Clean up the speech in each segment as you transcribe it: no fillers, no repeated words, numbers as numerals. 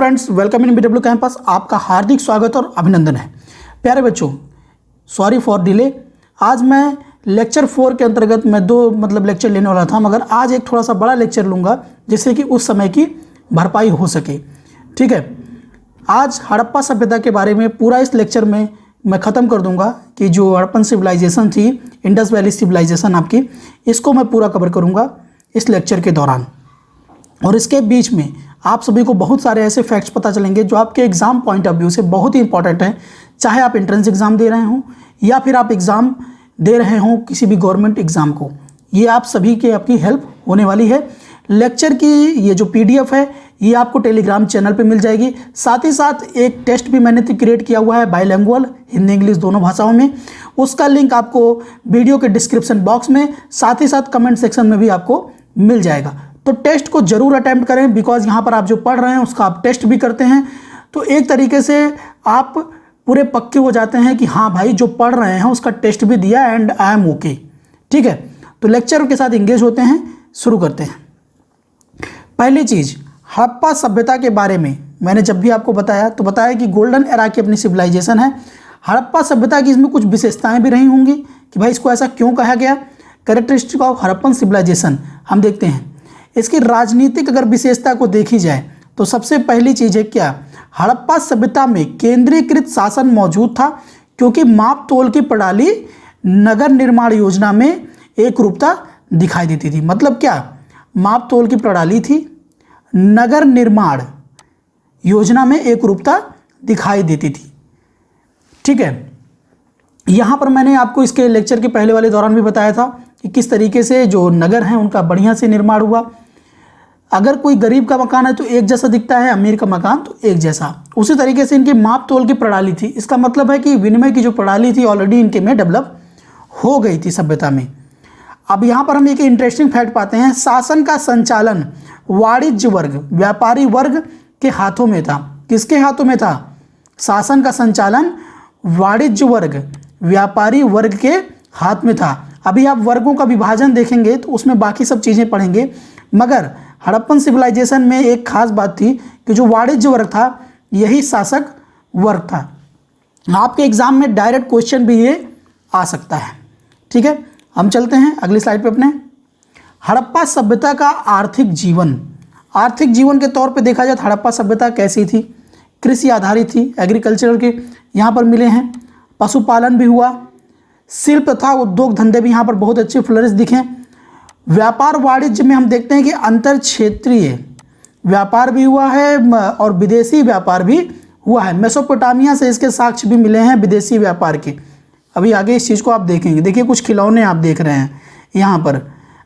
Friends, welcome in BW campus. आपका हार्दिक स्वागत और अभिनंदन है। प्यारे बच्चों, सॉरी फॉर डिले। आज मैं लेक्चर 4 के अंतर्गत मैं दो लेक्चर लेने वाला था, मगर आज एक थोड़ा सा बड़ा लेक्चर लूँगा जिससे कि उस समय की भरपाई हो सके। ठीक है, आज हड़प्पा सभ्यता के बारे में पूरा इस लेक्चर में मैं ख़त्म कर दूंगा कि जो हड़प्पन सिविलाइजेशन थी, इंडस वैली सिविलाइजेशन आपकी, इसको मैं पूरा कवर करूंगा इस लेक्चर के दौरान। और इसके बीच में आप सभी को बहुत सारे ऐसे फैक्ट्स पता चलेंगे जो आपके एग्ज़ाम पॉइंट ऑफ व्यू से बहुत ही इंपॉर्टेंट हैं। चाहे आप एंट्रेंस एग्ज़ाम दे रहे हों या फिर आप एग्ज़ाम दे रहे हों किसी भी गवर्नमेंट एग्ज़ाम को, ये आप सभी के आपकी हेल्प होने वाली है। लेक्चर की ये जो PDF है ये आपको टेलीग्राम चैनल पे मिल जाएगी। साथ ही साथ एक टेस्ट भी मैंने क्रिएट किया हुआ है बाइलिंगुअल, हिंदी इंग्लिश दोनों भाषाओं में। उसका लिंक आपको वीडियो के डिस्क्रिप्शन बॉक्स में, साथ ही साथ कमेंट सेक्शन में भी आपको मिल जाएगा। तो टेस्ट को ज़रूर अटैम्प्ट करें, बिकॉज यहाँ पर आप जो पढ़ रहे हैं उसका आप टेस्ट भी करते हैं, तो एक तरीके से आप पूरे पक्के हो जाते हैं कि हाँ भाई जो पढ़ रहे हैं उसका टेस्ट भी दिया एंड आई एम ओके। ठीक है, तो लेक्चर के साथ इंगेज होते हैं, शुरू करते हैं। पहली चीज़, हड़प्पा सभ्यता के बारे में मैंने जब भी आपको बताया तो बताया कि गोल्डन एरा की अपनी सिविलाइजेशन है। हड़प्पा सभ्यता की इसमें कुछ विशेषताएं भी रही होंगी कि भाई इसको ऐसा क्यों कहा गया। कैरेक्टरिस्टिक ऑफ हड़प्पन सिविलाइजेशन हम देखते हैं। इसकी राजनीतिक अगर विशेषता को देखी जाए तो सबसे पहली चीज़ है क्या, हड़प्पा सभ्यता में केंद्रीकृत शासन मौजूद था, क्योंकि माप तोल की प्रणाली नगर निर्माण योजना में एक रूपता दिखाई देती थी। मतलब क्या, माप तोल की प्रणाली थी, नगर निर्माण योजना में एक रूपता दिखाई देती थी। ठीक है, यहाँ पर मैंने आपको इसके लेक्चर के पहले वाले दौरान भी बताया था कि किस तरीके से जो नगर हैं उनका बढ़िया से निर्माण हुआ। अगर कोई गरीब का मकान है तो एक जैसा दिखता है, अमीर का मकान तो एक जैसा। उसी तरीके से इनकी माप तोल की प्रणाली थी। इसका मतलब है कि विनिमय की जो प्रणाली थी ऑलरेडी इनके में डेवलप हो गई थी सभ्यता में। अब यहाँ पर हम एक इंटरेस्टिंग फैक्ट पाते हैं, शासन का संचालन वाणिज्य वर्ग, व्यापारी वर्ग के हाथों में था। किसके हाथों में था? शासन का संचालन वाणिज्य वर्ग, व्यापारी वर्ग के हाथ में था। अभी आप वर्गों का विभाजन देखेंगे तो उसमें बाकी सब चीज़ें पढ़ेंगे, मगर हड़प्पन सिविलाइजेशन में एक खास बात थी कि जो वाणिज्य वर्ग था यही शासक वर्ग था। आपके एग्जाम में डायरेक्ट क्वेश्चन भी ये आ सकता है। ठीक है, हम चलते हैं अगली स्लाइड पे अपने। हड़प्पा सभ्यता का आर्थिक जीवन, आर्थिक जीवन के तौर पे देखा जाए तो हड़प्पा सभ्यता कैसी थी? कृषि आधारित थी, एग्रीकल्चर के यहाँ पर मिले हैं, पशुपालन भी हुआ, शिल्प तथा उद्योग धंधे भी यहाँ पर बहुत अच्छे फ्लरिश दिखे। व्यापार वाणिज्य में हम देखते हैं कि अंतर क्षेत्रीय व्यापार भी हुआ है और विदेशी व्यापार भी हुआ है। मेसोपोटामिया से इसके साक्ष्य भी मिले हैं विदेशी व्यापार के। अभी आगे इस चीज़ को आप देखेंगे। देखिए कुछ खिलौने आप देख रहे हैं यहाँ पर।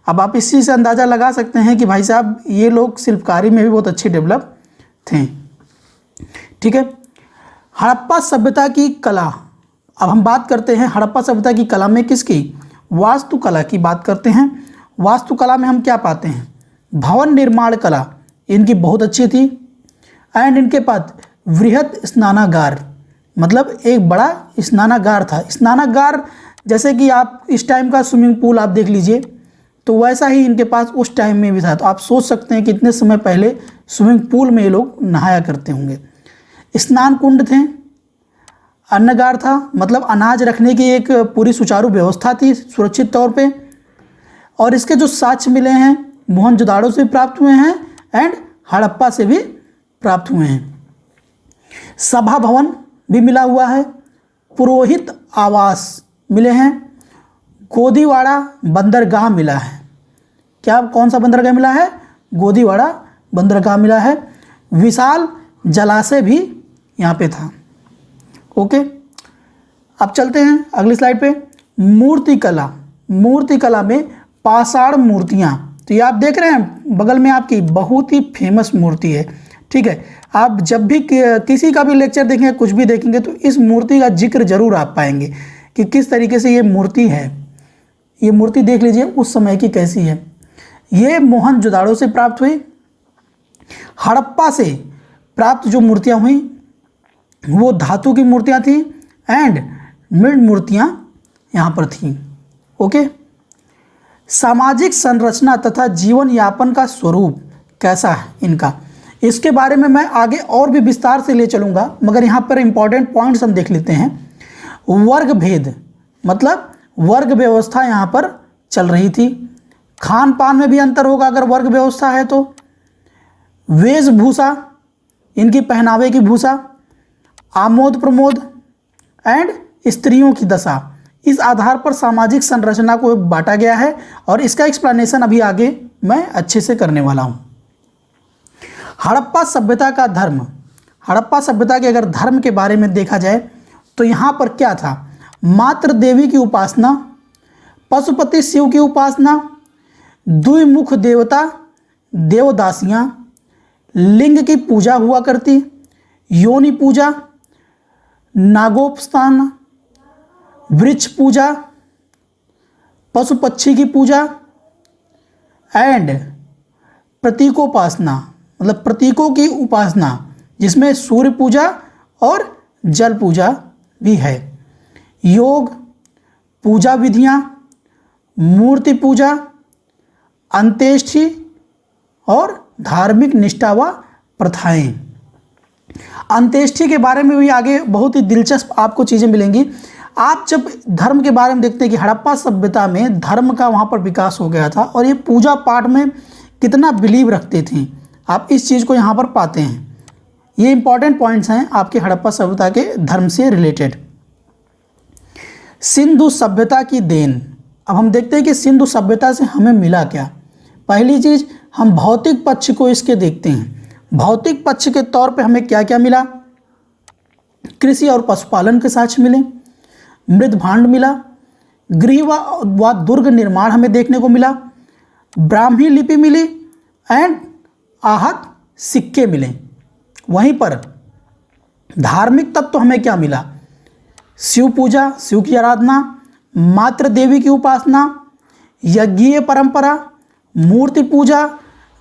अब आप इस चीज़ से अंदाज़ा लगा सकते हैं कि भाई साहब ये लोग शिल्पकारी में भी बहुत अच्छे डेवलप थे। ठीक है, हड़प्पा सभ्यता की कला। अब हम बात करते हैं हड़प्पा सभ्यता की कला में किसकी? वास्तुकला की बात करते हैं। वास्तुकला में हम क्या पाते हैं? भवन निर्माण कला इनकी बहुत अच्छी थी। एंड इनके पास वृहद स्नानागार, मतलब एक बड़ा स्नानागार था। स्नानागार जैसे कि आप इस टाइम का स्विमिंग पूल आप देख लीजिए, तो वैसा ही इनके पास उस टाइम में भी था। तो आप सोच सकते हैं कि इतने समय पहले स्विमिंग पूल में ये लोग नहाया करते होंगे। स्नान कुंड थे, अन्नगार था, मतलब अनाज रखने की एक पूरी सुचारू व्यवस्था थी सुरक्षित तौर पे। और इसके जो साक्ष्य मिले हैं मोहनजोदाड़ो से प्राप्त हुए हैं एंड हड़प्पा से भी प्राप्त हुए हैं। सभा भवन भी मिला हुआ है, पुरोहित आवास मिले हैं, गोदीवाड़ा बंदरगाह मिला है। क्या, कौन सा बंदरगाह मिला है? गोदीवाड़ा बंदरगाह मिला है। विशाल जलाशय भी यहाँ पे था। ओके, अब चलते हैं अगली स्लाइड पे। मूर्तिकला, मूर्तिकला में पाषाण मूर्तियाँ, तो ये आप देख रहे हैं बगल में आपकी बहुत ही फेमस मूर्ति है। ठीक है, आप जब भी किसी का भी लेक्चर देखेंगे, कुछ भी देखेंगे, तो इस मूर्ति का जिक्र जरूर आप पाएंगे कि किस तरीके से ये मूर्ति है। ये मूर्ति देख लीजिए उस समय की कैसी है। ये मोहनजोदाड़ो से प्राप्त हुई। हड़प्पा से प्राप्त जो मूर्तियाँ हुई वो धातु की मूर्तियाँ थी एंड मृद मूर्तियाँ यहाँ पर थीं। ओके, सामाजिक संरचना तथा जीवन यापन का स्वरूप कैसा है इनका? इसके बारे में मैं आगे और भी विस्तार से ले चलूँगा, मगर यहाँ पर इम्पॉर्टेंट पॉइंट्स हम देख लेते हैं। वर्ग भेद मतलब वर्ग व्यवस्था यहाँ पर चल रही थी। खान पान में भी अंतर होगा अगर वर्ग व्यवस्था है तो। वेशभूषा, इनकी पहनावे की भूषा, आमोद प्रमोद एंड स्त्रियों की दशा, इस आधार पर सामाजिक संरचना को बांटा गया है और इसका एक्सप्लेनेशन अभी आगे मैं अच्छे से करने वाला हूँ। हड़प्पा सभ्यता का धर्म, हड़प्पा सभ्यता के अगर धर्म के बारे में देखा जाए तो यहाँ पर क्या था? मात्र देवी की उपासना, पशुपति शिव की उपासना, द्विमुख देवता देवदासियाँ, लिंग की पूजा हुआ करती, योनि पूजा, नागोपस्थान, वृक्ष पूजा, पशु पक्षी की पूजा एंड प्रतीकोपासना मतलब प्रतीकों की उपासना, जिसमें सूर्य पूजा और जल पूजा भी है। योग, पूजा विधियाँ, मूर्ति पूजा, अंत्येष्टि और धार्मिक निष्ठा व प्रथाएं। अंत्येष्टि के बारे में भी आगे बहुत ही दिलचस्प आपको चीज़ें मिलेंगी। आप जब धर्म के बारे में देखते हैं कि हड़प्पा सभ्यता में धर्म का वहाँ पर विकास हो गया था और ये पूजा पाठ में कितना बिलीव रखते थे, आप इस चीज़ को यहाँ पर पाते हैं। ये इंपॉर्टेंट पॉइंट्स हैं आपके हड़प्पा सभ्यता के धर्म से रिलेटेड। सिंधु सभ्यता की देन, अब हम देखते हैं कि सिंधु सभ्यता से हमें मिला क्या। पहली चीज़, हम भौतिक पक्ष को इसके देखते हैं। भौतिक पक्ष के तौर पे हमें क्या क्या मिला? कृषि और पशुपालन के साक्ष्य मिले, मृद भांड मिला, गृह व दुर्ग निर्माण हमें देखने को मिला, ब्राह्मी लिपि मिली एंड आहत सिक्के मिले। वहीं पर धार्मिक तत्व हमें क्या मिला? शिव पूजा, शिव की आराधना, मात्र देवी की उपासना, यज्ञीय परंपरा, मूर्ति पूजा,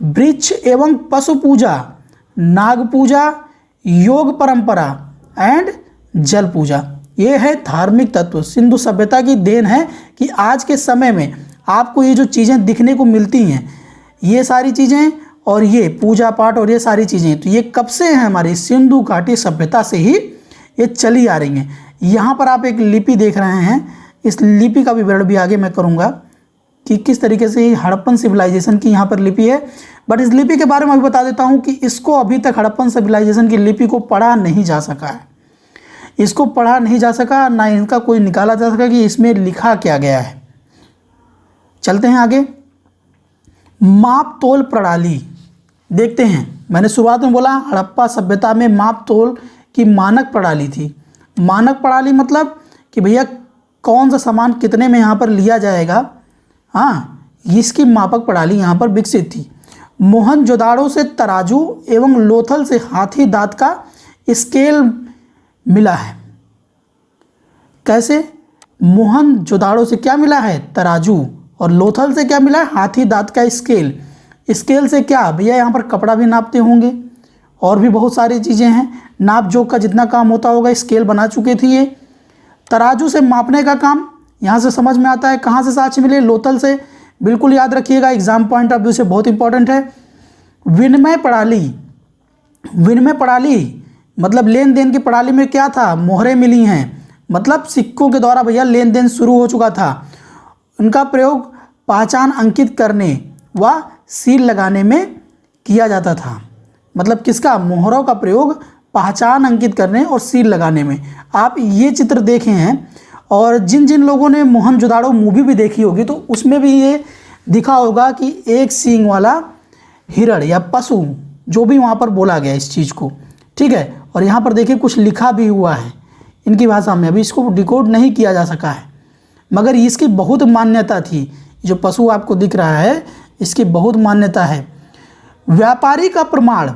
वृक्ष एवं पशु पूजा, नाग पूजा, योग परंपरा एंड जल पूजा। ये है धार्मिक तत्व। सिंधु सभ्यता की देन है कि आज के समय में आपको ये जो चीज़ें दिखने को मिलती हैं, ये सारी चीज़ें और ये पूजा पाठ और ये सारी चीज़ें, तो ये कब से हैं? हमारी सिंधु घाटी सभ्यता से ही ये चली आ रही हैं। यहाँ पर आप एक लिपि देख रहे हैं, इस लिपि का विवरण भी आगे मैं करूँगा कि किस तरीके से हड़प्पन सिविलाइजेशन की यहाँ पर लिपि है। बट इस लिपि के बारे में अभी बता देता हूँ कि इसको अभी तक हड़प्पन सिविलाइजेशन की लिपि को पढ़ा नहीं जा सका है। इसको पढ़ा नहीं जा सका, ना इनका कोई निकाला जा सका कि इसमें लिखा क्या गया है। चलते हैं आगे। माप तोल प्रणाली देखते हैं। मैंने शुरुआत में बोला हड़प्पा सभ्यता में माप तोल की मानक प्रणाली थी। मानक प्रणाली मतलब कि भैया कौन सा सामान कितने में यहाँ पर लिया जाएगा, हाँ, इसकी मापक प्रणाली यहाँ पर विकसित थी। मोहनजोदाड़ो से तराजू एवं लोथल से हाथी दांत का स्केल मिला है। कैसे? मोहनजोदाड़ो से क्या मिला है? तराजू, और लोथल से क्या मिला है? हाथी दांत का स्केल। स्केल से क्या भैया, यहाँ पर कपड़ा भी नापते होंगे और भी बहुत सारी चीज़ें हैं। नाप जोक का जितना काम होता होगा स्केल बना चुके थे ये। तराजू से मापने का काम यहाँ से समझ में आता है। कहाँ से साक्ष्य मिले? लोथल से। बिल्कुल याद रखिएगा, एग्जाम पॉइंट ऑफ व्यू से बहुत इंपॉर्टेंट है। विनिमय प्रणाली, विनिमय प्रणाली मतलब लेन देन की प्रणाली में क्या था? मोहरें मिली हैं, मतलब सिक्कों के द्वारा भैया लेन देन शुरू हो चुका था। उनका प्रयोग पहचान अंकित करने व सील लगाने में किया जाता था। मतलब किसका? मोहरों का प्रयोग पहचान अंकित करने और सील लगाने में। आप ये चित्र देखे हैं और जिन जिन लोगों ने मोहनजोदाड़ो मूवी भी देखी होगी तो उसमें भी ये दिखा होगा कि एक सींग वाला हिरण या पशु, जो भी वहाँ पर बोला गया इस चीज़ को, ठीक है। और यहाँ पर देखिए कुछ लिखा भी हुआ है इनकी भाषा में, अभी इसको डिकोड नहीं किया जा सका है, मगर इसकी बहुत मान्यता थी। जो पशु आपको दिख रहा है इसकी बहुत मान्यता है। व्यापारी का प्रमाण,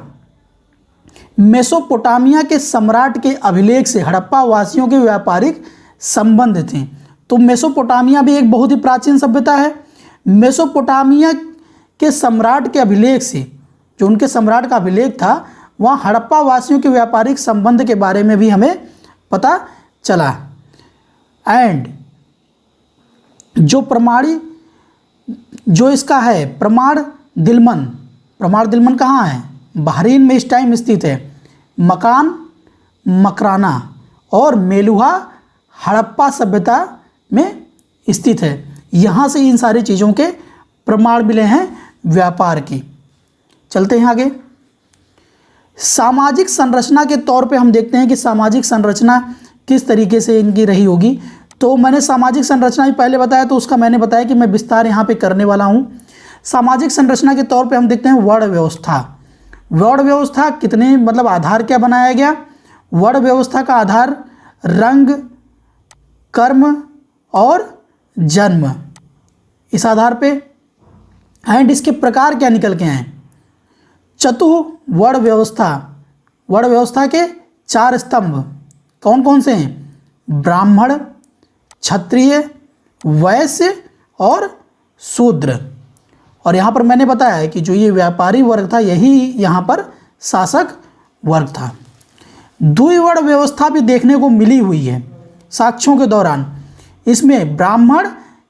मेसोपोटामिया के सम्राट के अभिलेख से हड़प्पा वासियों के व्यापारिक संबंध थे। तो मेसोपोटामिया भी एक बहुत ही प्राचीन सभ्यता है। मेसोपोटामिया के सम्राट के अभिलेख से, जो उनके सम्राट का अभिलेख था, वहाँ हड़प्पा वासियों के व्यापारिक संबंध के बारे में भी हमें पता चला। एंड जो प्रमाणी, जो इसका है प्रमाण दिलमन, प्रमाण दिलमन कहाँ है? बहरीन में इस टाइम स्थित है। मकान मकराना और मेलुहा हड़प्पा सभ्यता में स्थित है। यहाँ से इन सारी चीज़ों के प्रमाण मिले हैं व्यापार की। चलते हैं आगे। सामाजिक संरचना के तौर पे हम देखते हैं कि सामाजिक संरचना किस तरीके से इनकी रही होगी। तो मैंने सामाजिक संरचना भी पहले बताया, तो उसका मैंने बताया कि मैं विस्तार यहाँ पे करने वाला हूँ। सामाजिक संरचना के तौर पे हम देखते हैं वर्ण व्यवस्था। वर्ण व्यवस्था कितने मतलब आधार क्या बनाया गया? वर्ण व्यवस्था का आधार रंग, कर्म और जन्म, इस आधार पे। एंड इसके प्रकार क्या निकल के आए? चतुर्वर्ण व्यवस्था। वर्ण व्यवस्था के 4 स्तंभ कौन कौन से हैं? ब्राह्मण, क्षत्रिय, वैश्य और शूद्र। और यहाँ पर मैंने बताया है कि जो ये व्यापारी वर्ग था यही यहाँ पर शासक वर्ग था। द्विवर्ण व्यवस्था भी देखने को मिली हुई है साक्ष्यों के दौरान। इसमें ब्राह्मण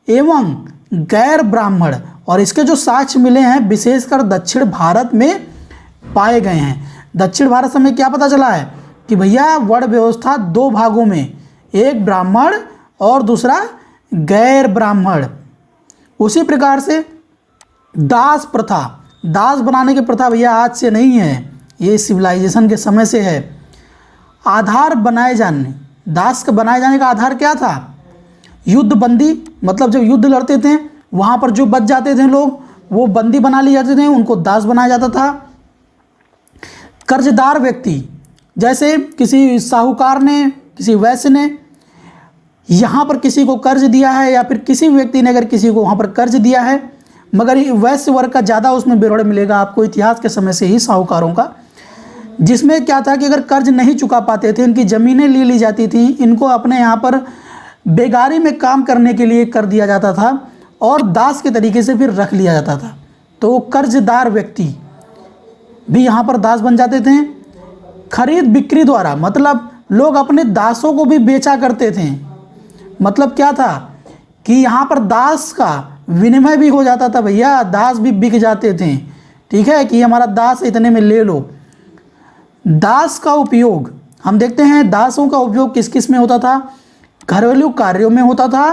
एवं गैर ब्राह्मण, और इसके जो साक्ष्य मिले हैं विशेषकर दक्षिण भारत में पाए गए हैं। दक्षिण भारत से हमें क्या पता चला है कि भैया वर्ण व्यवस्था 2 भागों में, एक ब्राह्मण और दूसरा गैर ब्राह्मण। उसी प्रकार से दास प्रथा, दास बनाने की प्रथा भैया आज से नहीं है, ये सिविलाइजेशन के समय से है। आधार बनाए जाने, दास का बनाए जाने का आधार क्या था? युद्ध बंदी, मतलब जब युद्ध लड़ते थे वहाँ पर जो बच जाते थे लोग वो बंदी बना लिए जाते थे, उनको दास बनाया जाता था। कर्जदार व्यक्ति, जैसे किसी साहूकार ने, किसी वैश्य ने यहाँ पर किसी को कर्ज दिया है, या फिर किसी व्यक्ति ने अगर किसी को वहाँ पर कर्ज दिया है, मगर वैश्य वर्ग का ज़्यादा उसमें विवरण मिलेगा आपको इतिहास के समय से ही साहूकारों का, जिसमें क्या था कि अगर कर्ज नहीं चुका पाते थे, इनकी ज़मीनें ले ली जाती थी, इनको अपने यहाँ पर बेगारी में काम करने के लिए कर दिया जाता था और दास के तरीके से फिर रख लिया जाता था। तो कर्जदार व्यक्ति भी यहाँ पर दास बन जाते थे। खरीद बिक्री द्वारा, मतलब लोग अपने दासों को भी बेचा करते थे। मतलब क्या था कि यहाँ पर दास का विनिमय भी हो जाता था भैया, दास भी बिक जाते थे। ठीक है कि हमारा दास इतने में ले लो। दास का उपयोग हम देखते हैं, दासों का उपयोग किस किस में होता था? घरेलू कार्यों में होता था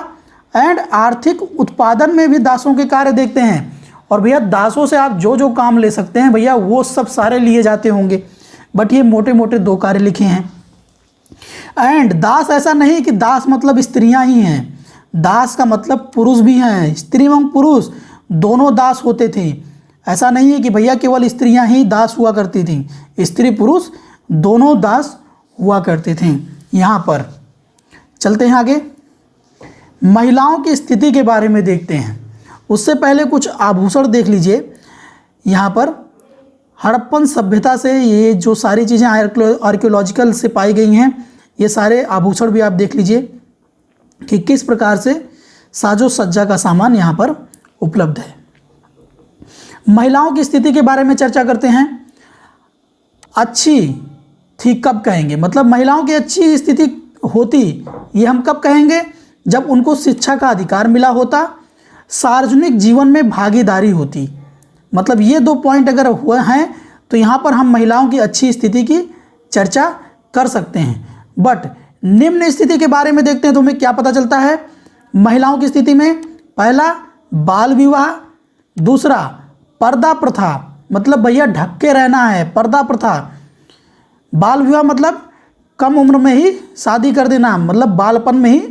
एंड आर्थिक उत्पादन में भी दासों के कार्य देखते हैं। और भैया दासों से आप जो जो काम ले सकते हैं भैया वो सब सारे लिए जाते होंगे, बट ये मोटे मोटे 2 कार्य लिखे हैं। एंड दास ऐसा नहीं कि दास मतलब स्त्रियां ही हैं, दास का मतलब पुरुष भी हैं, स्त्री एवं पुरुष दोनों दास होते थे। ऐसा नहीं है कि भैया केवल स्त्रियां ही दास हुआ करती थीं, स्त्री पुरुष दोनों दास हुआ करते थे। यहाँ पर चलते हैं आगे, महिलाओं की स्थिति के बारे में देखते हैं। उससे पहले कुछ आभूषण देख लीजिए। यहाँ पर हड़प्पन सभ्यता से ये जो सारी चीज़ें आर्कियोलॉजिकल से पाई गई हैं, ये सारे आभूषण भी आप देख लीजिए कि किस प्रकार से साजो सज्जा का सामान यहाँ पर उपलब्ध है। महिलाओं की स्थिति के बारे में चर्चा करते हैं। अच्छी थी कब कहेंगे, मतलब महिलाओं की अच्छी स्थिति होती ये हम कब कहेंगे? जब उनको शिक्षा का अधिकार मिला होता, सार्वजनिक जीवन में भागीदारी होती। मतलब ये 2 पॉइंट अगर हुए हैं तो यहाँ पर हम महिलाओं की अच्छी स्थिति की चर्चा कर सकते हैं। बट निम्न स्थिति के बारे में देखते हैं तो हमें क्या पता चलता है महिलाओं की स्थिति में? पहला बाल विवाह, दूसरा पर्दा प्रथा, मतलब भैया ढक के रहना है, पर्दा प्रथा। बाल विवाह मतलब कम उम्र में ही शादी कर देना, मतलब बालपन में ही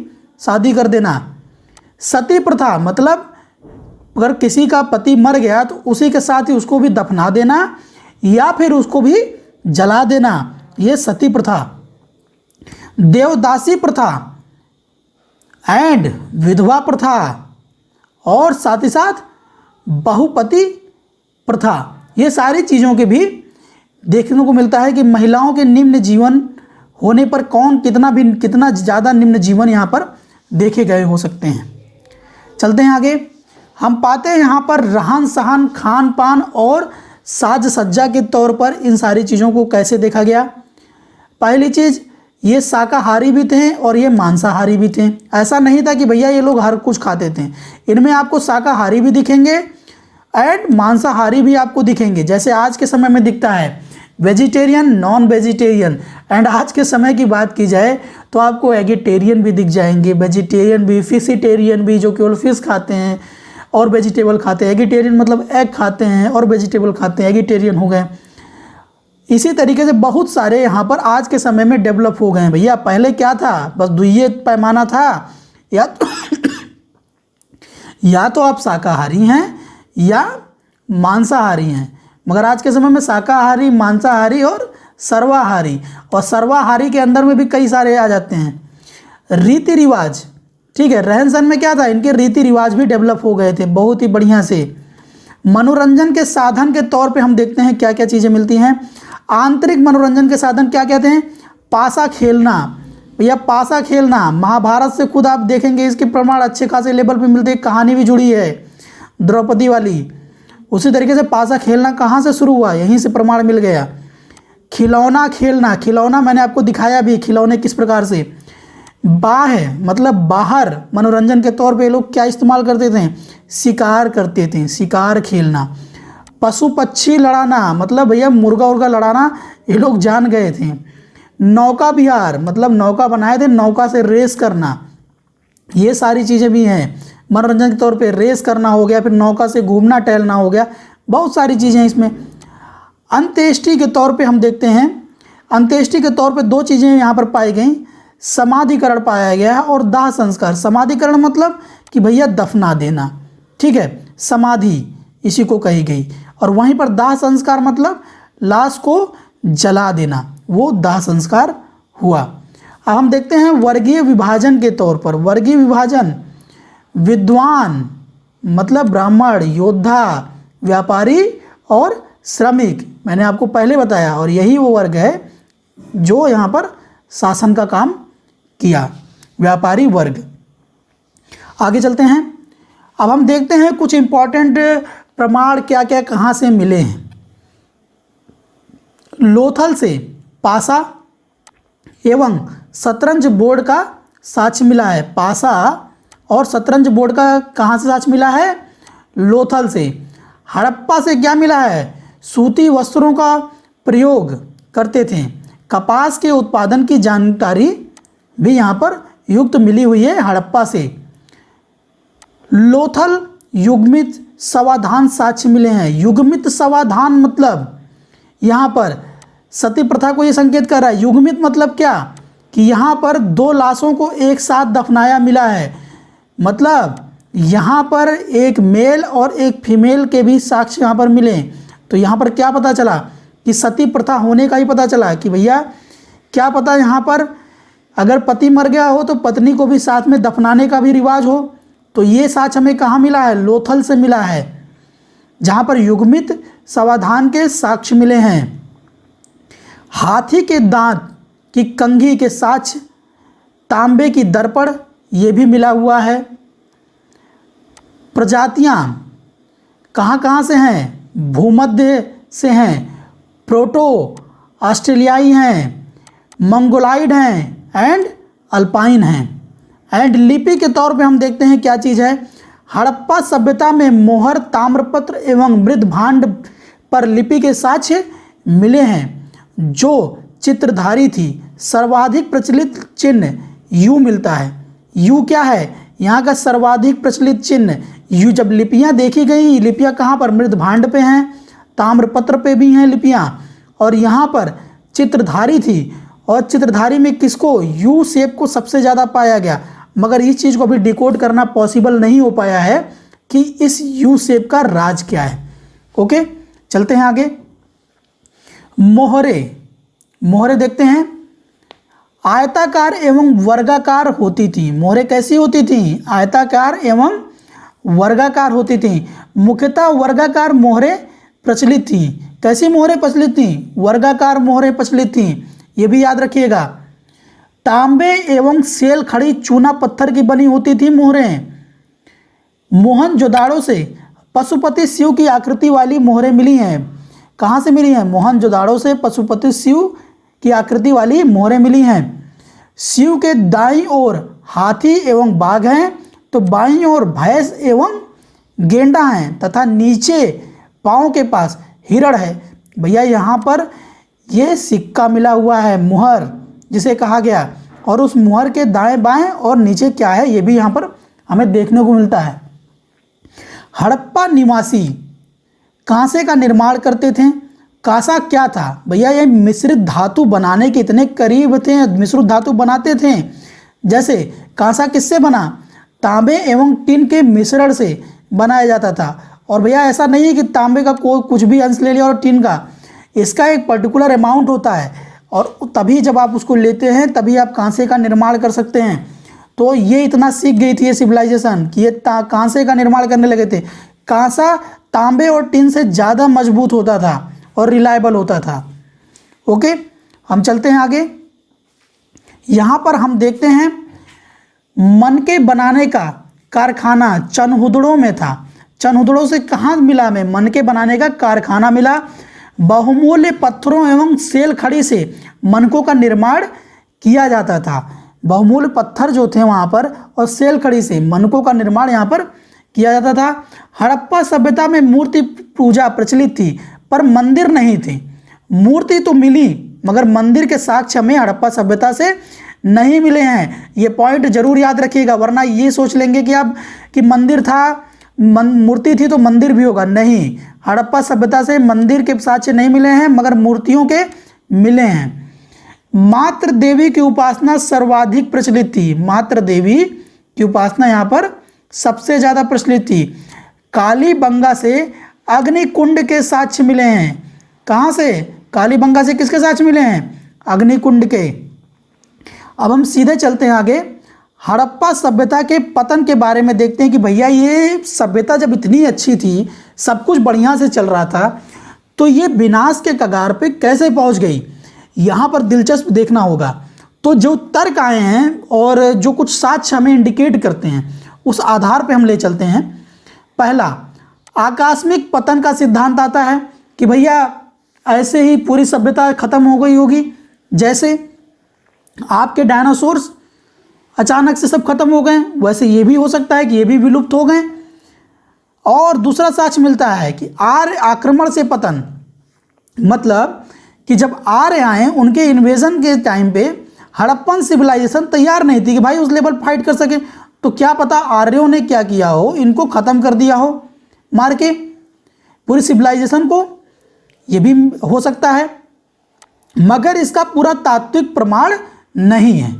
शादी कर देना। सती प्रथा मतलब अगर किसी का पति मर गया तो उसी के साथ ही उसको भी दफना देना या फिर उसको भी जला देना, ये सती प्रथा। देवदासी प्रथा एंड विधवा प्रथा, और साथ ही साथ बहुपति प्रथा, ये सारी चीज़ों के भी देखने को मिलता है कि महिलाओं के निम्न जीवन होने पर कितना ज़्यादा निम्न जीवन यहाँ पर देखे गए हो सकते हैं। चलते हैं आगे। हम पाते हैं यहाँ पर रहन सहन, खान पान और साज सज्जा के तौर पर इन सारी चीज़ों को कैसे देखा गया। पहली चीज़, ये शाकाहारी भी थे और ये मांसाहारी भी थे। ऐसा नहीं था कि भैया ये लोग हर कुछ खाते थे। इनमें आपको शाकाहारी भी दिखेंगे एंड मांसाहारी भी आपको दिखेंगे, जैसे आज के समय में दिखता है वेजिटेरियन, नॉन वेजिटेरियन। एंड आज के समय की बात की जाए तो आपको एगिटेरियन भी दिख जाएंगे, वेजिटेरियन भी, फिशिटेरियन भी जो केवल फिश खाते हैं और वेजिटेबल खाते हैं। एगिटेरियन मतलब एग खाते हैं और वेजिटेबल खाते हैं, एगिटेरियन हो गए। इसी तरीके से बहुत सारे यहाँ पर आज के समय में डेवलप हो गए हैं भैया। पहले क्या था, बस दुइये पैमाना था, या तो आप शाकाहारी हैं या मांसाहारी हैं। मगर आज के समय में शाकाहारी, मांसाहारी और सर्वाहारी, और सर्वाहारी के अंदर में भी कई सारे आ जाते हैं। रीति रिवाज, ठीक है, रहन सहन में क्या था, इनके रीति रिवाज भी डेवलप हो गए थे बहुत ही बढ़िया से। मनोरंजन के साधन के तौर पे हम देखते हैं क्या क्या चीज़ें मिलती हैं। आंतरिक मनोरंजन के साधन क्या कहते हैं, पासा खेलना। भैया पासा खेलना महाभारत से खुद आप देखेंगे इसके प्रमाण अच्छे खासे लेवल पे मिलते हैं, कहानी भी जुड़ी है द्रौपदी वाली। उसी तरीके से पासा खेलना कहाँ से शुरू हुआ, यहीं से प्रमाण मिल गया। खिलौना खेलना, खिलौना मैंने आपको दिखाया भी, खिलौने किस प्रकार से। बाह्य मतलब बाहर मनोरंजन के तौर पे लोग क्या इस्तेमाल करते थे, शिकार करते थे, शिकार खेलना। पशु पक्षी लड़ाना मतलब भैया मुर्गा उर्गा लड़ाना ये लोग जान गए थे। नौका विहार मतलब नौका बनाए थे, नौका से रेस करना, ये सारी चीज़ें भी हैं मनोरंजन के तौर पे। रेस करना हो गया, फिर नौका से घूमना टहलना हो गया, बहुत सारी चीज़ें हैं इसमें। अंत्येष्टि के तौर पे हम देखते हैं, अंत्येष्टि के तौर पे दो चीज़ें यहाँ पर पाई गई, समाधिकरण पाया गया है और दाह संस्कार। समाधिकरण मतलब कि भैया दफना देना, ठीक है, समाधि इसी को कही गई। और वहीं पर दाह संस्कार मतलब लाश को जला देना, वो दाह संस्कार हुआ। अब हम देखते हैं वर्गीय विभाजन के तौर पर। वर्गीय विभाजन, विद्वान मतलब ब्राह्मण, योद्धा, व्यापारी और श्रमिक, मैंने आपको पहले बताया। और यही वो वर्ग है जो यहाँ पर शासन का काम किया, व्यापारी वर्ग। आगे चलते हैं, अब हम देखते हैं कुछ इंपॉर्टेंट प्रमाण क्या क्या कहाँ से मिले हैं। लोथल से पासा एवं शतरंज बोर्ड का साक्ष्य मिला है। पासा और शतरंज बोर्ड का कहाँ से साक्ष्य मिला है, लोथल से। हड़प्पा से क्या मिला है, सूती वस्त्रों का प्रयोग करते थे। कपास के उत्पादन की जानकारी भी यहाँ पर युक्त मिली हुई है हड़प्पा से। लोथल युग्मित समाधान साक्ष्य मिले हैं। युग्मित समाधान मतलब यहाँ पर सती प्रथा को ये संकेत कर रहा है। युग्मित मतलब क्या, कि यहाँ पर दो लाशों को एक साथ दफनाया मिला है, मतलब यहाँ पर एक मेल और एक फीमेल के भी साक्ष्य यहाँ पर मिले। तो यहाँ पर क्या पता चला कि सती प्रथा होने का ही पता चला कि भैया क्या पता यहाँ पर अगर पति मर गया हो तो पत्नी को भी साथ में दफनाने का भी रिवाज हो। तो ये साक्ष्य हमें कहाँ मिला है, लोथल से मिला है, जहाँ पर युग्मित समाधान के साक्ष्य मिले हैं। हाथी के दांत की कंघी के साक्ष्य, तांबे की दर्पण ये भी मिला हुआ है। प्रजातियाँ कहाँ कहाँ से हैं, भूमध्य से हैं, प्रोटो ऑस्ट्रेलियाई हैं, मंगोलाइड हैं एंड अल्पाइन हैं। एंड लिपि के तौर पे हम देखते हैं क्या चीज़ है, हड़प्पा सभ्यता में मोहर, ताम्रपत्र एवं मृद भांड पर लिपि के साक्ष्य मिले हैं जो चित्रधारी थी। सर्वाधिक प्रचलित चिन्ह यू मिलता है। यू क्या है, यहाँ का सर्वाधिक प्रचलित चिन्ह यू। जब लिपियाँ देखी गई, लिपियाँ कहाँ पर, मृद भांड पे हैं, ताम्रपत्र पे भी हैं लिपियाँ, और यहाँ पर चित्रधारी थी। और चित्रधारी में किसको, यू शेप को सबसे ज़्यादा पाया गया। मगर इस चीज़ को अभी डिकोड करना पॉसिबल नहीं हो पाया है कि इस यू शेप का राज क्या है। ओके, चलते हैं आगे। मोहरे, मोहरे देखते हैं, आयताकार एवं वर्गाकार होती थी। मोहरे कैसी होती थी, आयताकार एवं वर्गाकार होती थी। मुख्यतः वर्गाकार मोहरे प्रचलित थी। कैसी मोहरे प्रचलित थी, वर्गाकार मोहरे प्रचलित थी, ये भी याद रखिएगा। तांबे एवं सेल खड़ी चूना पत्थर की बनी होती थी मोहरें। मोहनजोदाड़ो से पशुपति शिव की आकृति वाली मोहरें मिली हैं। कहाँ से मिली हैं, मोहनजोदाड़ो से पशुपति शिव की आकृति वाली मोहरें मिली हैं। शिव के दाईं ओर हाथी एवं बाघ हैं, तो बाईं ओर भैंस एवं गेंडा है तथा नीचे पाँव के पास हिरण है। भैया यहाँ पर ये सिक्का मिला हुआ है, मुहर जिसे कहा गया, और उस मुहर के दाएं बाएं और नीचे क्या है ये भी यहाँ पर हमें देखने को मिलता है। हड़प्पा निवासी कांसे का निर्माण करते थे। कांसा क्या था भैया? ये मिश्रित धातु बनाने के इतने करीब थे, मिश्रित धातु बनाते थे। जैसे कांसा किससे बना? तांबे एवं टिन के मिश्रण से बनाया जाता था। और भैया ऐसा नहीं है कि तांबे का कोई कुछ भी अंश ले लिया और टिन का, इसका एक पर्टिकुलर अमाउंट होता है और तभी जब आप उसको लेते हैं तभी आप कांसे का निर्माण कर सकते हैं। तो ये इतना सीख गई थी ये सिविलाइजेशन कि ये कांसे का निर्माण करने लगे थे। कांसा तांबे और टिन से ज़्यादा मजबूत होता था और रिलायबल होता था। ओके, हम चलते हैं आगे। यहाँ पर हम देखते हैं मनके बनाने का कारखाना चनहुदड़ों में था। चनहुदड़ों से कहाँ मिला? हमें मनके बनाने का कारखाना मिला। बहुमूल्य पत्थरों एवं सेल खड़ी से मनकों का निर्माण किया जाता था। बहुमूल्य पत्थर जो थे वहाँ पर और सेल खड़ी से मनकों का निर्माण यहाँ पर किया जाता था। हड़प्पा सभ्यता में मूर्ति पूजा प्रचलित थी पर मंदिर नहीं थे। मूर्ति तो मिली मगर मंदिर के साक्ष्य हमें हड़प्पा सभ्यता से नहीं मिले हैं। ये पॉइंट जरूर याद रखिएगा, वरना ये सोच लेंगे कि आप कि मंदिर था, मूर्ति थी तो मंदिर भी होगा। नहीं, हड़प्पा सभ्यता से मंदिर के साक्ष्य नहीं मिले हैं मगर मूर्तियों के मिले हैं। मात्र देवी की उपासना सर्वाधिक प्रचलित थी। मात्र देवी की उपासना यहाँ पर सबसे ज़्यादा प्रचलित थी। कालीबंगा से अग्निकुंड के साक्ष्य मिले हैं। कहाँ से? कालीबंगा से किसके साक्ष्य मिले हैं? अग्निकुंड के। अब हम सीधे चलते हैं आगे। हड़प्पा सभ्यता के पतन के बारे में देखते हैं कि भैया ये सभ्यता जब इतनी अच्छी थी, सब कुछ बढ़िया से चल रहा था, तो ये विनाश के कगार पे कैसे पहुंच गई? यहाँ पर दिलचस्प देखना होगा। तो जो तर्क आए हैं और जो कुछ साक्ष्य हमें इंडिकेट करते हैं उस आधार पे हम ले चलते हैं। पहला, आकस्मिक पतन का सिद्धांत आता है कि भैया ऐसे ही पूरी सभ्यता खत्म हो गई होगी, जैसे आपके डायनासोर्स अचानक से सब खत्म हो गए, वैसे ये भी हो सकता है कि ये भी विलुप्त हो गए। और दूसरा साक्ष्य मिलता है कि आर्य आक्रमण से पतन, मतलब कि जब आर्य आए उनके इन्वेजन के टाइम पे हड़प्पन सिविलाइजेशन तैयार नहीं थी कि भाई उस लेवल फाइट कर सके। तो क्या पता आर्यों ने क्या किया हो, इनको ख़त्म कर दिया हो मार के पूरी सिविलाइजेशन को, ये भी हो सकता है। मगर इसका पूरा तात्विक प्रमाण नहीं है।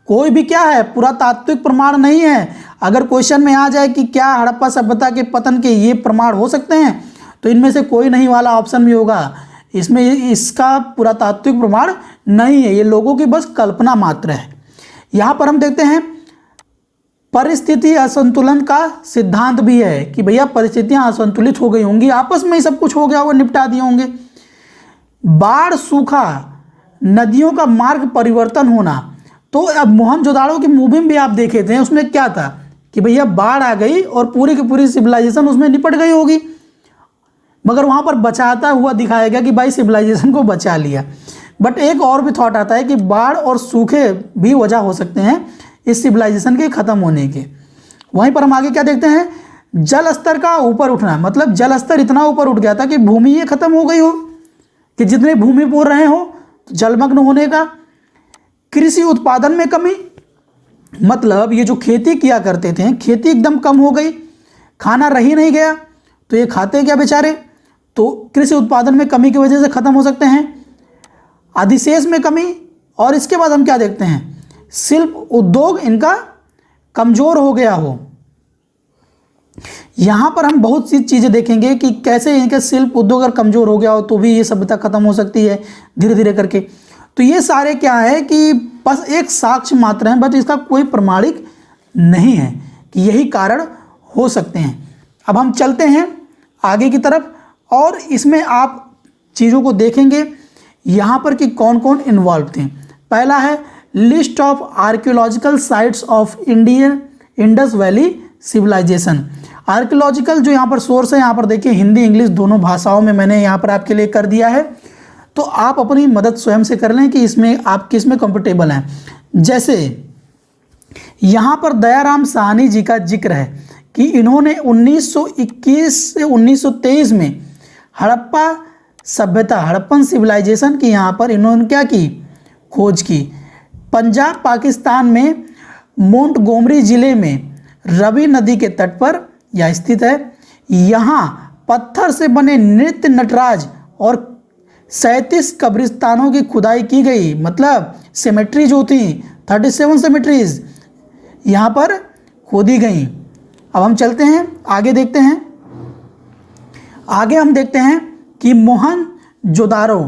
कोई भी क्या है, पूरा तात्विक प्रमाण नहीं है। अगर क्वेश्चन में आ जाए कि क्या हड़प्पा सभ्यता के पतन के ये प्रमाण हो सकते हैं, तो इनमें से कोई नहीं वाला ऑप्शन भी होगा। इसमें इसका पूरा तात्विक प्रमाण नहीं है, ये लोगों की बस कल्पना मात्र है। यहाँ पर हम देखते हैं परिस्थिति असंतुलन का सिद्धांत भी है कि भैया परिस्थितियाँ असंतुलित हो गई होंगी, आपस में ही सब कुछ हो गया होगा, निपटा दिए होंगे। बाढ़, सूखा, नदियों का मार्ग परिवर्तन होना। तो अब मोहनजोदाड़ो की मूवी में भी आप देखे थे, उसमें क्या था कि भैया बाढ़ आ गई और पूरी की पूरी सिविलाइजेशन उसमें निपट गई होगी, मगर वहाँ पर बचाता हुआ दिखाया गया कि भाई सिविलाइजेशन को बचा लिया। बट एक और भी थॉट आता है कि बाढ़ और सूखे भी वजह हो सकते हैं इस सिविलाइजेशन के ख़त्म होने के। वहीं पर हम आगे क्या देखते हैं, जल स्तर का ऊपर उठना, मतलब जल स्तर इतना ऊपर उठ गया था कि भूमि ये खत्म हो गई हो, कि जितने भूमि पूर रहे हो तो जलमग्न होने का। कृषि उत्पादन में कमी, मतलब ये जो खेती किया करते थे, खेती एकदम कम हो गई, खाना रही नहीं गया, तो ये खाते क्या बेचारे, तो कृषि उत्पादन में कमी की वजह से ख़त्म हो सकते हैं। अधिशेष में कमी, और इसके बाद हम क्या देखते हैं, शिल्प उद्योग इनका कमज़ोर हो गया हो। यहाँ पर हम बहुत सी चीज़ें देखेंगे कि कैसे इनके शिल्प उद्योग अगर कमज़ोर हो गया हो तो भी ये सभ्यता ख़त्म हो सकती है धीरे धीरे करके। तो ये सारे क्या है कि बस एक साक्ष्य मात्र हैं, बट इसका कोई प्रमाणिक नहीं है कि यही कारण हो सकते हैं। अब हम चलते हैं आगे की तरफ और इसमें आप चीज़ों को देखेंगे यहाँ पर कि कौन कौन इन्वॉल्व थे। पहला है list of archaeological sites of Indian Indus valley civilization. Archaeological जो यहाँ पर सोर्स है, यहाँ पर देखिए हिंदी इंग्लिश दोनों भाषाओं में मैंने यहाँ पर आपके लिए कर दिया है, तो आप अपनी मदद स्वयं से कर लें कि इसमें आप किस में कंफर्टेबल हैं। जैसे यहाँ पर दयाराम साहनी जी का जिक्र है कि इन्होंने 1921 से 1923 में हड़प्पा सभ्यता, हड़प्पन सिविलाइजेशन की यहाँ पर इन्होंने क्या की, खोज की। पंजाब पाकिस्तान में मोंटगोमरी ज़िले में रवि नदी के तट पर यह स्थित है। यहाँ पत्थर से बने नृत्य नटराज और 37 कब्रिस्तानों की खुदाई की गई, मतलब सेमेट्री जो थी 37 सेमेट्रीज यहाँ पर खोदी गई। अब हम चलते हैं आगे, देखते हैं आगे। हम देखते हैं कि मोहनजोदारो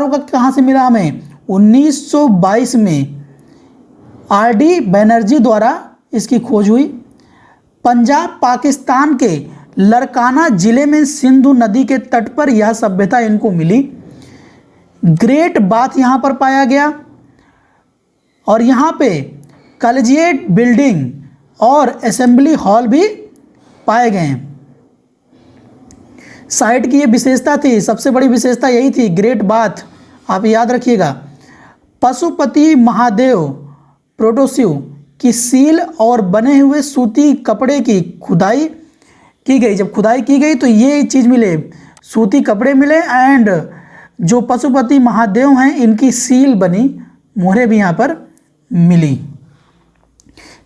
का कहाँ से मिला हमें, 1922 में आर.डी. बनर्जी द्वारा इसकी खोज हुई। पंजाब पाकिस्तान के लरकाना जिले में सिंधु नदी के तट पर यह सभ्यता इनको मिली। ग्रेट बाथ यहाँ पर पाया गया और यहाँ पे कॉलेजिएट बिल्डिंग और असेंबली हॉल भी पाए गए हैं। साइट की ये विशेषता थी, सबसे बड़ी विशेषता यही थी, ग्रेट बाथ, आप याद रखिएगा। पशुपति महादेव प्रोटोसिव की सील और बने हुए सूती कपड़े की खुदाई की गई। जब खुदाई की गई तो ये चीज़ मिले, सूती कपड़े मिले एंड जो पशुपति महादेव हैं इनकी सील बनी मोहरें भी यहाँ पर मिली।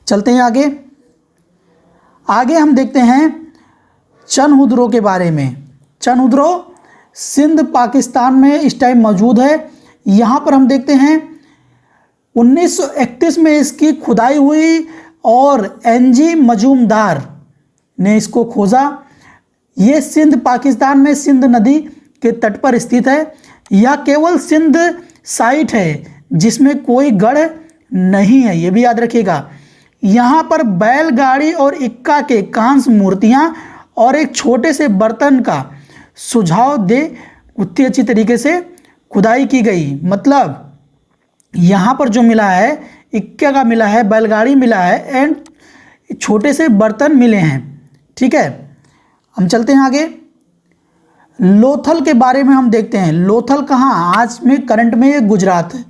चलते हैं आगे। आगे हम देखते हैं चनहुद्रो के बारे में। चनहुद्रो सिंध पाकिस्तान में इस टाइम मौजूद है। यहाँ पर हम देखते हैं 1931 में इसकी खुदाई हुई और एनजी मजूमदार ने इसको खोजा। ये सिंध पाकिस्तान में सिंध नदी के तट पर स्थित है। यह केवल सिंध साइट है जिसमें कोई गढ़ नहीं है, ये भी याद रखिएगा। यहाँ पर बैलगाड़ी और इक्का के कांस्य मूर्तियाँ और एक छोटे से बर्तन का सुझाव दे उतनी अच्छी तरीके से खुदाई की गई। मतलब यहाँ पर जो मिला है, इक्का का मिला है, बैलगाड़ी मिला है एंड छोटे से बर्तन मिले हैं। ठीक है, हम चलते हैं आगे। लोथल के बारे में हम देखते हैं। लोथल कहाँ, आज में करंट में ये गुजरात है।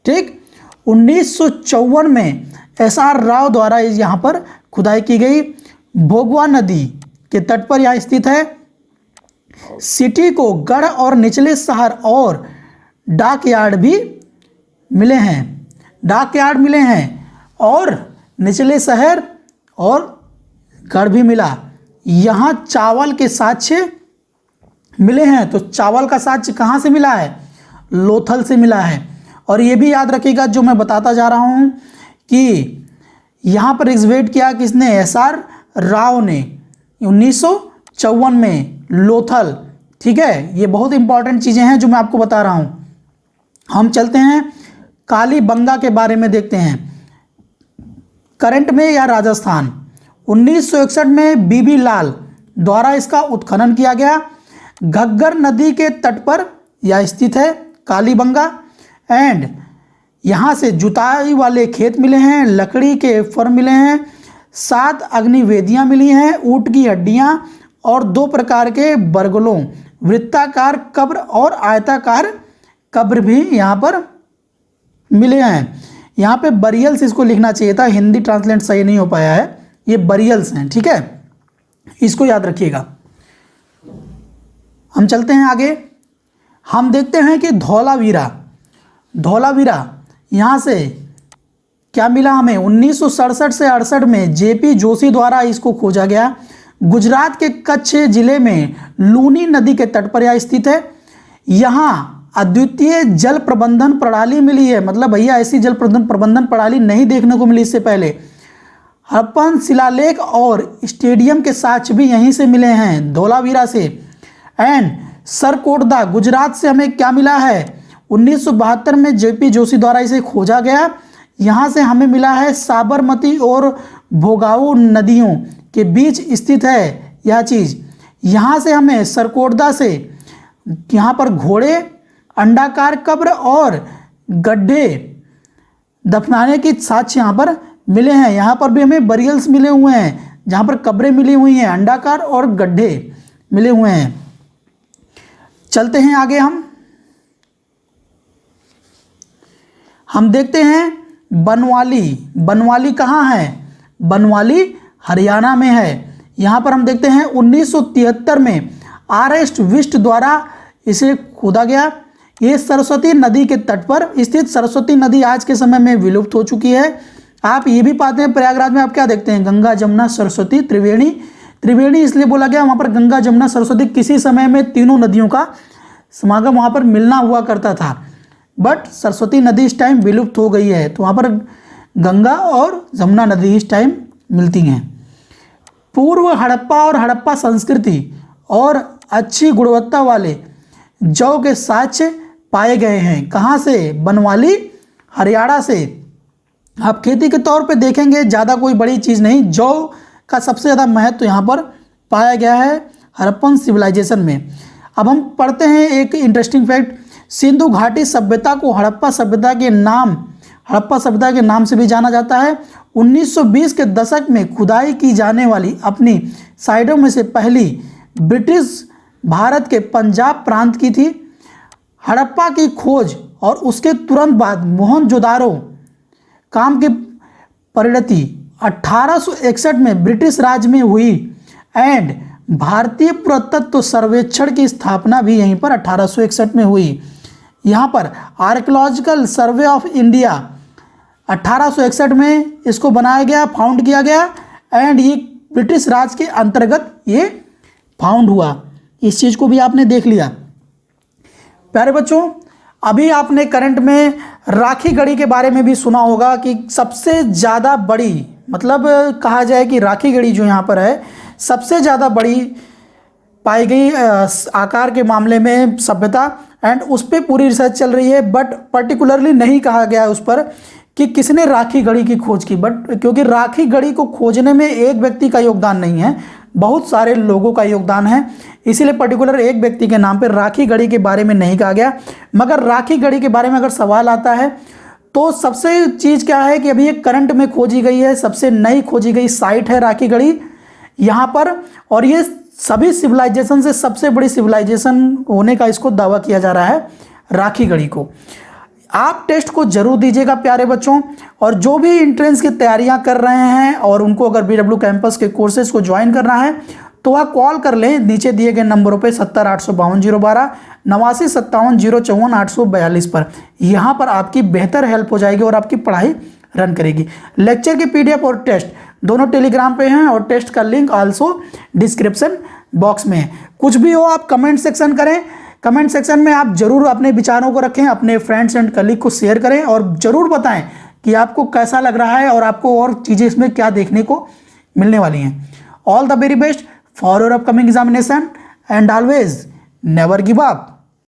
ठीक, 1954 में एस.आर. राव द्वारा यहाँ पर खुदाई की गई। भोगवा नदी के तट पर यह स्थित है। सिटी को गढ़ और निचले शहर और डाक यार्ड भी मिले हैं, डाक यार्ड मिले हैं और निचले शहर और गढ़ भी मिला। यहाँ चावल के साक्ष्य मिले हैं। तो चावल का साक्ष्य कहाँ से मिला है, लोथल से मिला है। और ये भी याद रखिएगा जो मैं बताता जा रहा हूँ कि यहाँ पर एक्सवेट किया किसने, एस.आर. राव ने 1954 में लोथल। ठीक है, ये बहुत इंपॉर्टेंट चीज़ें हैं जो मैं आपको बता रहा हूँ। हम चलते हैं कालीबंगा के बारे में, देखते हैं करंट में या राजस्थान। 1961 में बीबी लाल द्वारा इसका उत्खनन किया गया। घग्गर नदी के तट पर यह स्थित है कालीबंगा एंड यहाँ से जुताई वाले खेत मिले हैं, लकड़ी के फर मिले हैं, 7 अग्निवेदियाँ मिली हैं, ऊँट की हड्डियाँ और 2 प्रकार के बरगलों, वृत्ताकार कब्र और आयताकार कब्र भी यहाँ पर मिले हैं। यहाँ पे बरियल्स इसको लिखना चाहिए था, हिंदी ट्रांसलेट सही नहीं हो पाया है, ये बरियल्स हैं। ठीक है, इसको याद रखिएगा। हम चलते हैं आगे। हम देखते हैं कि धौलावीरा यहाँ से क्या मिला हमें, 1967 से 68 में जेपी जोशी द्वारा इसको खोजा गया। गुजरात के कच्छ जिले में लूनी नदी के तट पर यह स्थित है। यहाँ अद्वितीय जल प्रबंधन प्रणाली मिली है। मतलब भैया ऐसी जल प्रबंधन प्रणाली नहीं देखने को मिली इससे पहले। हड़प्पन शिलालेख और स्टेडियम के साक्ष्य भी यहीं से मिले हैं, धौलावीरा से। एंड सरकोटदा गुजरात से हमें क्या मिला है, 1972 में जेपी जोशी द्वारा इसे खोजा गया। यहाँ से हमें मिला है साबरमती और भोगाऊ नदियों के बीच स्थित है यह चीज़। यहाँ से हमें सरकोटदा से यहाँ पर घोड़े, अंडाकार कब्र और गड्ढे दफनाने की साक्ष्य यहाँ पर मिले हैं। यहाँ पर भी हमें बरियल्स मिले हुए हैं जहाँ पर कब्रें मिली हुई हैं, अंडाकार और गड्ढे मिले हुए हैं। चलते हैं आगे। हम देखते हैं बनवाली कहाँ है, बनवाली हरियाणा में है। यहाँ पर हम देखते हैं 1973 में आर.एस. बिष्ट द्वारा इसे खोदा गया। ये सरस्वती नदी के तट पर स्थित सरस्वती नदी आज के समय में विलुप्त हो चुकी है। आप ये भी पाते हैं प्रयागराज में, आप क्या देखते हैं, गंगा जमुना सरस्वती त्रिवेणी। त्रिवेणी इसलिए बोला गया, वहाँ पर गंगा जमुना सरस्वती किसी समय में तीनों नदियों का समागम वहाँ पर मिलना हुआ करता था, बट सरस्वती नदी इस टाइम विलुप्त हो गई है, तो वहाँ पर गंगा और जमुना नदी इस टाइम मिलती हैं। पूर्व हड़प्पा और हड़प्पा संस्कृति और अच्छी गुणवत्ता वाले जौ के साक्ष्य पाए गए हैं। कहाँ से? बनवाली, हरियाणा से। आप खेती के तौर पे देखेंगे ज़्यादा कोई बड़ी चीज़ नहीं, जौ का सबसे ज़्यादा महत्व यहाँ पर पाया गया है हड़प्पन सिविलाइजेशन में। अब हम पढ़ते हैं एक इंटरेस्टिंग फैक्ट। सिंधु घाटी सभ्यता को हड़प्पा सभ्यता के नाम से भी जाना जाता है। 1920 के दशक में खुदाई की जाने वाली अपनी साइटों में से पहली ब्रिटिश भारत के पंजाब प्रांत की थी। हड़प्पा की खोज और उसके तुरंत बाद मोहनजोदारो काम की परिणति 1861 में ब्रिटिश राज में हुई एंड भारतीय पुरातत्व सर्वेक्षण की स्थापना भी यहीं पर 1861 में हुई। यहाँ पर आर्कियोलॉजिकल सर्वे ऑफ इंडिया 1861 में इसको बनाया गया, फाउंड किया गया एंड ये ब्रिटिश राज के अंतर्गत ये फाउंड हुआ। इस चीज़ को भी आपने देख लिया। प्यारे बच्चों, अभी आपने करंट में राखी गढ़ी के बारे में भी सुना होगा कि सबसे ज़्यादा बड़ी, मतलब कहा जाए कि राखी गढ़ी जो यहाँ पर है सबसे ज़्यादा बड़ी पाई गई आकार के मामले में सभ्यता, एंड उस पर पूरी रिसर्च चल रही है, बट पर्टिकुलरली नहीं कहा गया उस पर कि किसने राखी गढ़ी की खोज की। बट क्योंकि राखी गढ़ी को खोजने में एक व्यक्ति का योगदान नहीं है, बहुत सारे लोगों का योगदान है, इसीलिए पर्टिकुलर एक व्यक्ति के नाम पर राखी गढ़ी के बारे में नहीं कहा गया। मगर राखी गढ़ी के बारे में अगर सवाल आता है तो सबसे चीज़ क्या है कि अभी ये करंट में खोजी गई है, सबसे नई खोजी गई साइट है राखी गढ़ी यहाँ पर, और ये सभी सिविलाइजेशन से सबसे बड़ी सिविलाइजेशन होने का इसको दावा किया जा रहा है राखी गढ़ी को। आप टेस्ट को जरूर दीजिएगा प्यारे बच्चों, और जो भी एंट्रेंस की तैयारियां कर रहे हैं और उनको अगर BW कैंपस के कोर्सेज को ज्वाइन करना है तो वह कॉल कर लें नीचे दिए गए नंबरों पे 70-852-012, 89-57-054-842 पर। यहाँ पर आपकी बेहतर हेल्प हो जाएगी और आपकी पढ़ाई रन करेगी। लेक्चर की PDF और टेस्ट दोनों टेलीग्राम पे हैं और टेस्ट का लिंक आल्सो डिस्क्रिप्शन बॉक्स में है। कुछ भी हो आप कमेंट सेक्शन करें, कमेंट सेक्शन में आप जरूर अपने विचारों को रखें, अपने फ्रेंड्स एंड कलीग को शेयर करें और ज़रूर बताएं कि आपको कैसा लग रहा है और आपको और चीज़ें इसमें क्या देखने को मिलने वाली हैं। All the very best for your upcoming examination and always never give up.